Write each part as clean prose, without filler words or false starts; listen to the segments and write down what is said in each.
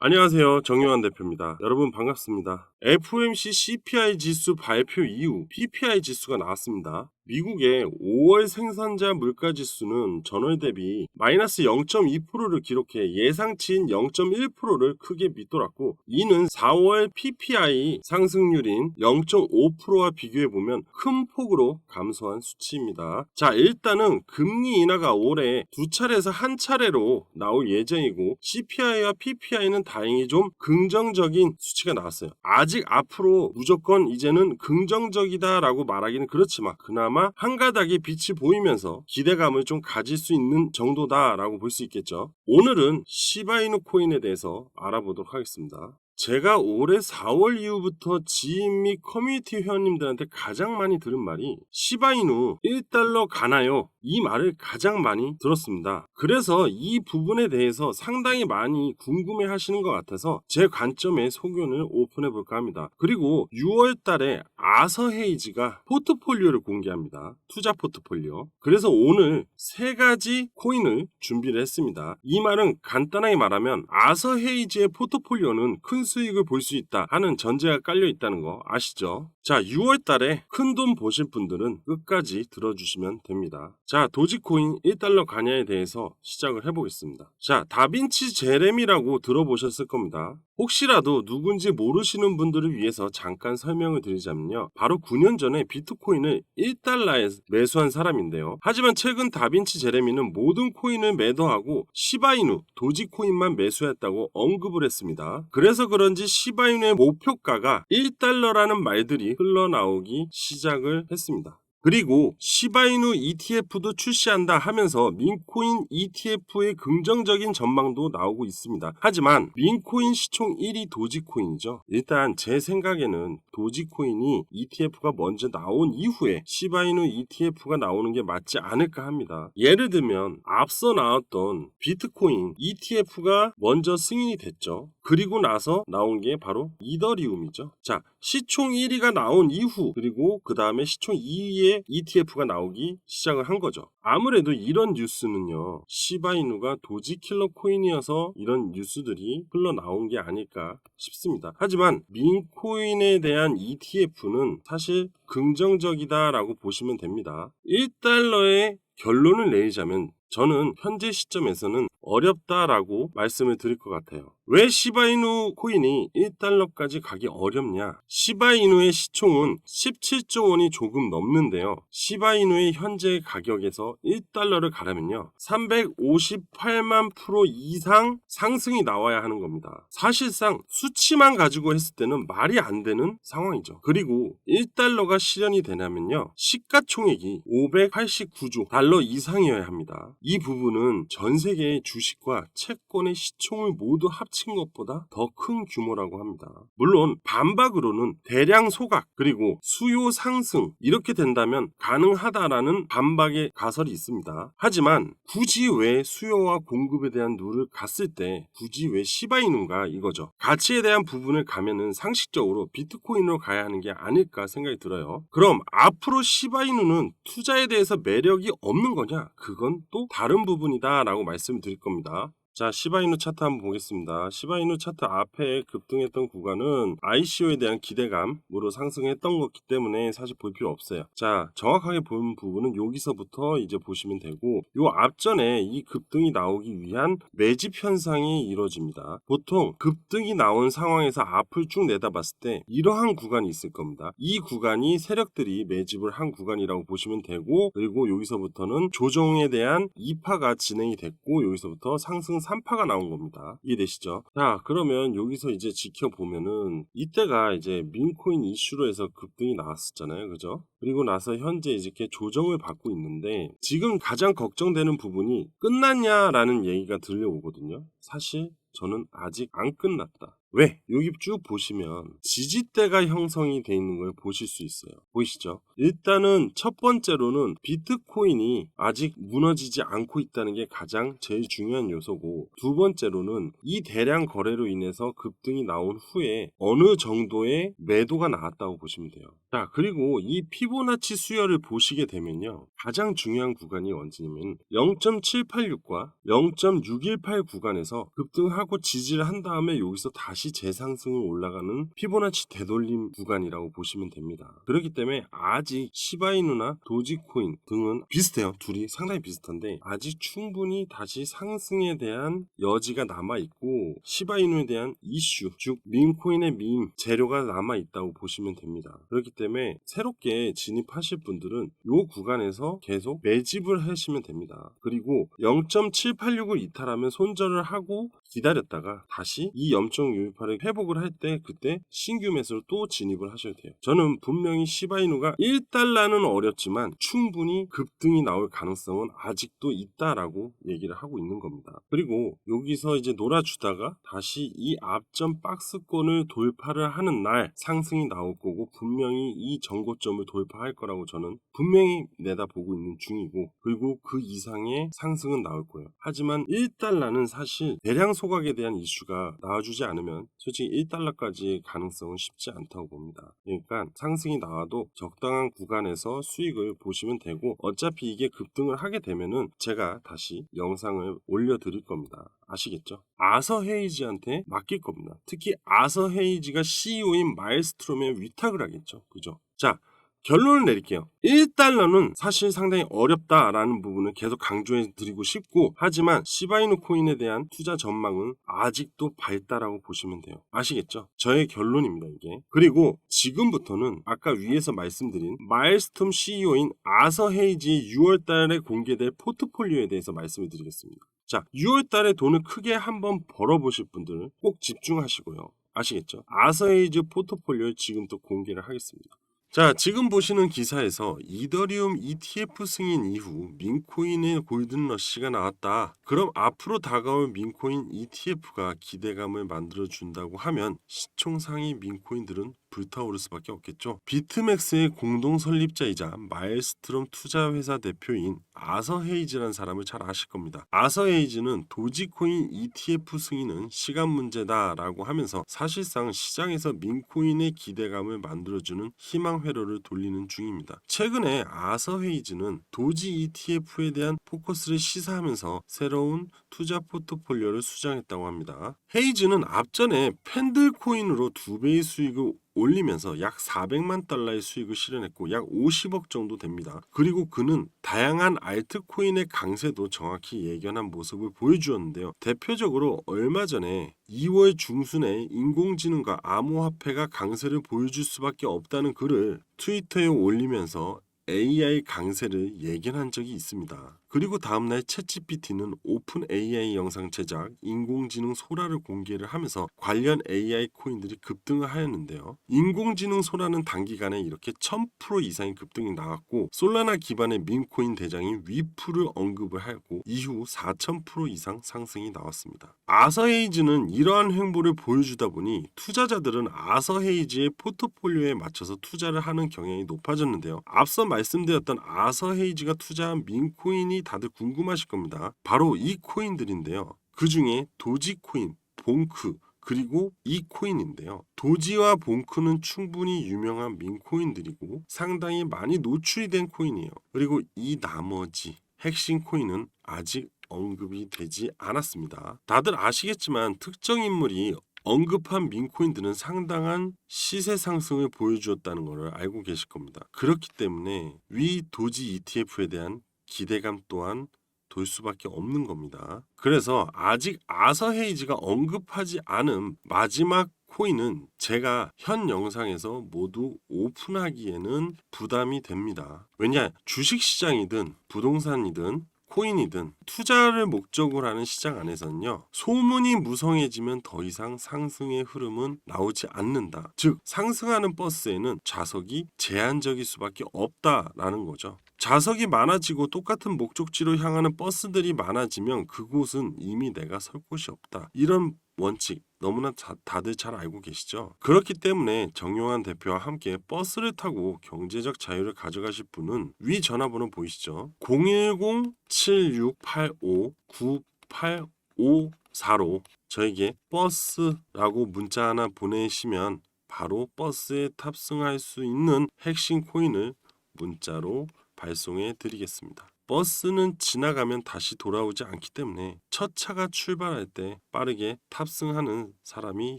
안녕하세요. 정용환 대표입니다. 여러분 반갑습니다. FOMC CPI 지수 발표 이후 PPI 지수가 나왔습니다. 미국의 5월 생산자 물가 지수는 전월 대비 마이너스 0.2%를 기록해 예상치인 0.1%를 크게 밑돌았고, 이는 4월 PPI 상승률인 0.5%와 비교해보면 큰 폭으로 감소한 수치입니다. 자, 일단은 금리 인하가 올해 두 차례에서 한 차례로 나올 예정이고, CPI와 PPI는 다행히 좀 긍정적인 수치가 나왔어요. 아직 앞으로 무조건 이제는 긍정적이다라고 말하기는 그렇지만 그나마 한 가닥의 빛이 보이면서 기대감을 좀 가질 수 있는 정도다라고 볼 수 있겠죠. 오늘은 시바이누 코인에 대해서 알아보도록 하겠습니다. 제가 올해 4월 이후부터 지인 및 커뮤니티 회원님들한테 가장 많이 들은 말이 시바이누 1달러 가나요? 이 말을 가장 많이 들었습니다. 그래서 이 부분에 대해서 상당히 많이 궁금해 하시는 것 같아서 제 관점의 소견을 오픈해 볼까 합니다. 그리고 6월 달에 아서 헤이즈가 포트폴리오를 공개합니다. 투자 포트폴리오. 그래서 오늘 세 가지 코인을 준비를 했습니다. 이 말은 간단하게 말하면 아서 헤이즈의 포트폴리오는 큰 수익을 볼 수 있다 하는 전제가 깔려 있다는 거 아시죠? 자, 6월 달에 큰돈 보실 분들은 끝까지 들어주시면 됩니다. 자, 도지코인 1달러 가냐에 대해서 시작을 해보겠습니다. 자, 다빈치 제레미라고 들어보셨을 겁니다. 혹시라도 누군지 모르시는 분들을 위해서 잠깐 설명을 드리자면요, 바로 9년 전에 비트코인을 1달러에 매수한 사람인데요. 하지만 최근 다빈치 제레미는 모든 코인을 매도하고 시바이누, 도지코인만 매수했다고 언급을 했습니다. 그래서 그런지 시바이누의 목표가가 1달러라는 말들이 흘러나오기 시작을 했습니다. 그리고 시바이누 ETF도 출시한다 하면서 민코인 ETF의 긍정적인 전망도 나오고 있습니다. 하지만 민코인 시총 1위 도지코인이죠. 일단 제 생각에는 도지코인이 ETF가 먼저 나온 이후에 시바이누 ETF가 나오는 게 맞지 않을까 합니다. 예를 들면 앞서 나왔던 비트코인 ETF가 먼저 승인이 됐죠. 그리고 나서 나온 게 바로 이더리움이죠. 자, 시총 1위가 나온 이후, 그리고 그 다음에 시총 2위의 ETF가 나오기 시작을 한 거죠. 아무래도 이런 뉴스는요, 시바이누가 도지킬러 코인이어서 이런 뉴스들이 흘러나온 게 아닐까 싶습니다. 하지만 민코인에 대한 ETF는 사실 긍정적이다라고 보시면 됩니다. 1달러의 결론을 내리자면 저는 현재 시점에서는 어렵다라고 말씀을 드릴 것 같아요. 왜 시바이누 코인이 1달러까지 가기 어렵냐? 시바이누의 시총은 17조 원이 조금 넘는데요. 시바이누의 현재 가격에서 1달러를 가려면요, 358만 프로 이상 상승이 나와야 하는 겁니다. 사실상 수치만 가지고 했을 때는 말이 안 되는 상황이죠. 그리고 1달러가 실현이 되냐면요, 시가총액이 589조 달러 이상이어야 합니다. 이 부분은 전 세계의 주식과 채권의 시총을 모두 합친 것보다 더 큰 규모라고 합니다. 물론 반박으로는 대량 소각 그리고 수요 상승 이렇게 된다면 가능하다라는 반박의 가설이 있습니다. 하지만 굳이 왜 수요와 공급에 대한 룰을 갔을 때 굳이 왜 시바이누인가 이거죠. 가치에 대한 부분을 가면은 상식적으로 비트코인으로 가야 하는 게 아닐까 생각이 들어요. 그럼 앞으로 시바이누는 투자에 대해서 매력이 없는 거냐? 그건 또 다른 부분이다 라고 말씀을 드릴 겁니다. 자, 시바이누 차트 한번 보겠습니다. 시바이누 차트 앞에 급등했던 구간은 ICO에 대한 기대감으로 상승했던 거기 때문에 사실 볼 필요 없어요. 자, 정확하게 본 부분은 여기서부터 이제 보시면 되고, 요 앞전에 이 급등이 나오기 위한 매집 현상이 이루어집니다. 보통 급등이 나온 상황에서 앞을 쭉 내다봤을 때 이러한 구간이 있을 겁니다. 이 구간이 세력들이 매집을 한 구간이라고 보시면 되고, 그리고 여기서부터는 조정에 대한 2파가 진행이 됐고, 여기서부터 상승 3파가 나온 겁니다. 이해되시죠? 자, 그러면 여기서 이제 지켜보면은 이때가 이제 민코인 이슈로 해서 급등이 나왔었잖아요. 그죠? 그리고 나서 현재 이렇게 조정을 받고 있는데, 지금 가장 걱정되는 부분이 끝났냐라는 얘기가 들려오거든요. 사실 저는 아직 안 끝났다. 왜? 여기 쭉 보시면 지지대가 형성이 돼 있는 걸 보실 수 있어요. 보이시죠? 일단은 첫 번째로는 비트코인이 아직 무너지지 않고 있다는 게 가장 제일 중요한 요소고, 두 번째로는 이 대량 거래로 인해서 급등이 나온 후에 어느 정도의 매도가 나왔다고 보시면 돼요. 자, 그리고 이 피보나치 수열을 보시게 되면요, 가장 중요한 구간이 언제냐면 0.786과 0.618 구간에서 급등하고 지지를 한 다음에 여기서 다시 재상승을 올라가는 피보나치 되돌림 구간이라고 보시면 됩니다. 그렇기 때문에 아직 시바이누나 도지코인 등은 비슷해요. 둘이 상당히 비슷한데 아직 충분히 다시 상승에 대한 여지가 남아있고, 시바이누에 대한 이슈, 즉 밈코인의 밈 재료가 남아있다고 보시면 됩니다. 그렇기 때문에 새롭게 진입하실 분들은 이 구간에서 계속 매집을 하시면 됩니다. 그리고 0.786을 이탈하면 손절을 하고 기다렸다가 다시 이 0.618을 회복을 할 때 그때 신규 매수로 또 진입을 하셔야 돼요. 저는 분명히 시바이누가 1달러는 어렵지만 충분히 급등이 나올 가능성은 아직도 있다라고 얘기를 하고 있는 겁니다. 그리고 여기서 이제 놀아주다가 다시 이 앞전 박스권을 돌파를 하는 날 상승이 나올 거고, 분명히 이 전고점을 돌파할 거라고 저는 분명히 내다보고 있는 중이고, 그리고 그 이상의 상승은 나올 거예요. 하지만 1달러는 사실 대량 소각에 대한 이슈가 나와주지 않으면 솔직히 1달러까지의 가능성은 쉽지 않다고 봅니다. 그러니까 상승이 나와도 적당한 구간에서 수익을 보시면 되고, 어차피 이게 급등을 하게 되면은 제가 다시 영상을 올려드릴 겁니다. 아시겠죠? 아서 헤이지한테 맡길 겁니다. 특히 아서 헤이지가 CEO인 마일스트롬에 위탁을 하겠죠. 그죠? 자, 결론을 내릴게요. 1달러는 사실 상당히 어렵다라는 부분을 계속 강조해 드리고 싶고, 하지만 시바이누 코인에 대한 투자 전망은 아직도 밝다라고 보시면 돼요. 아시겠죠? 저의 결론입니다, 이게. 그리고 지금부터는 아까 위에서 말씀드린 마일스톰 CEO인 아서 헤이지의 6월달에 공개될 포트폴리오에 대해서 말씀을 드리겠습니다. 자, 6월달에 돈을 크게 한번 벌어보실 분들 꼭 집중하시고요. 아시겠죠? 아서 헤이지 포트폴리오를 지금 또 공개를 하겠습니다. 자, 지금 보시는 기사에서 이더리움 ETF 승인 이후 민코인의 골든러시가 나왔다. 그럼 앞으로 다가올 민코인 ETF가 기대감을 만들어준다고 하면 시총상위 민코인들은 불타오를 수밖에 없겠죠. 비트맥스의 공동 설립자이자 마일스트롬 투자회사 대표인 아서 헤이즈라는 사람을 잘 아실 겁니다. 아서 헤이즈는 도지코인 ETF 승인은 시간 문제다라고 하면서 사실상 시장에서 민코인의 기대감을 만들어주는 희망 회로를 돌리는 중입니다. 최근에 아서 헤이즈는 도지 ETF에 대한 포커스를 시사하면서 새로운 투자 포트폴리오를 수정했다고 합니다. 헤이즈는 앞전에 팬들 코인으로 2배의 수익을 올리면서 약 400만 달러의 수익을 실현했고 약 50억 정도 됩니다. 그리고 그는 다양한 알트코인의 강세도 정확히 예견한 모습을 보여주었는데요. 대표적으로 얼마 전에 2월 중순에 인공지능과 암호화폐가 강세를 보여줄 수밖에 없다는 글을 트위터에 올리면서 AI 강세를 예견한 적이 있습니다. 그리고 다음날 챗GPT는 오픈 AI 영상 제작, 인공지능 소라를 공개를 하면서 관련 AI 코인들이 급등을 하였는데요. 인공지능 소라는 단기간에 이렇게 1000% 이상의 급등이 나왔고, 솔라나 기반의 밈코인 대장인 위프를 언급을 하고 이후 4000% 이상 상승이 나왔습니다. 아서헤이즈는 이러한 행보를 보여주다 보니 투자자들은 아서헤이즈의 포트폴리오에 맞춰서 투자를 하는 경향이 높아졌는데요. 앞서 말씀드렸던 아서헤이즈가 투자한 밈코인이 다들 궁금하실 겁니다. 바로 이 코인들인데요. 그 중에 도지코인, 봉크, 그리고 이 코인인데요. 도지와 봉크는 충분히 유명한 밈코인들이고 상당히 많이 노출이 된 코인이에요. 그리고 이 나머지 핵심 코인은 아직 언급이 되지 않았습니다. 다들 아시겠지만 특정 인물이 언급한 밈코인들은 상당한 시세 상승을 보여주었다는 것을 알고 계실 겁니다. 그렇기 때문에 위 도지 ETF에 대한 기대감 또한 돌 수밖에 없는 겁니다. 그래서 아직 아서 헤이즈가 언급하지 않은 마지막 코인은 제가 현 영상에서 모두 오픈하기에는 부담이 됩니다. 왜냐, 주식시장이든 부동산이든 코인이든 투자를 목적으로 하는 시장 안에서는요, 소문이 무성해지면 더 이상 상승의 흐름은 나오지 않는다. 즉 상승하는 버스에는 좌석이 제한적일 수밖에 없다라는 거죠. 좌석이 많아지고 똑같은 목적지로 향하는 버스들이 많아지면 그곳은 이미 내가 설 곳이 없다. 이런 원칙, 너무나 다들 잘 알고 계시죠? 그렇기 때문에 정용환 대표와 함께 버스를 타고 경제적 자유를 가져가실 분은 위 전화번호 보이시죠? 010-7685-9854로 저에게 버스라고 문자 하나 보내시면 바로 버스에 탑승할 수 있는 핵심 코인을 문자로 발송해 드리겠습니다. 버스는 지나가면 다시 돌아오지 않기 때문에 첫 차가 출발할 때 빠르게 탑승하는 사람이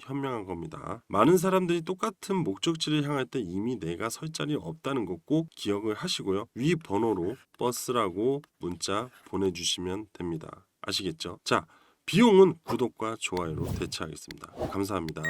현명한 겁니다. 많은 사람들이 똑같은 목적지를 향할 때 이미 내가 설 자리 없다는 거 꼭 기억을 하시고요. 위 번호로 버스라고 문자 보내주시면 됩니다. 아시겠죠? 자, 비용은 구독과 좋아요로 대체하겠습니다. 감사합니다.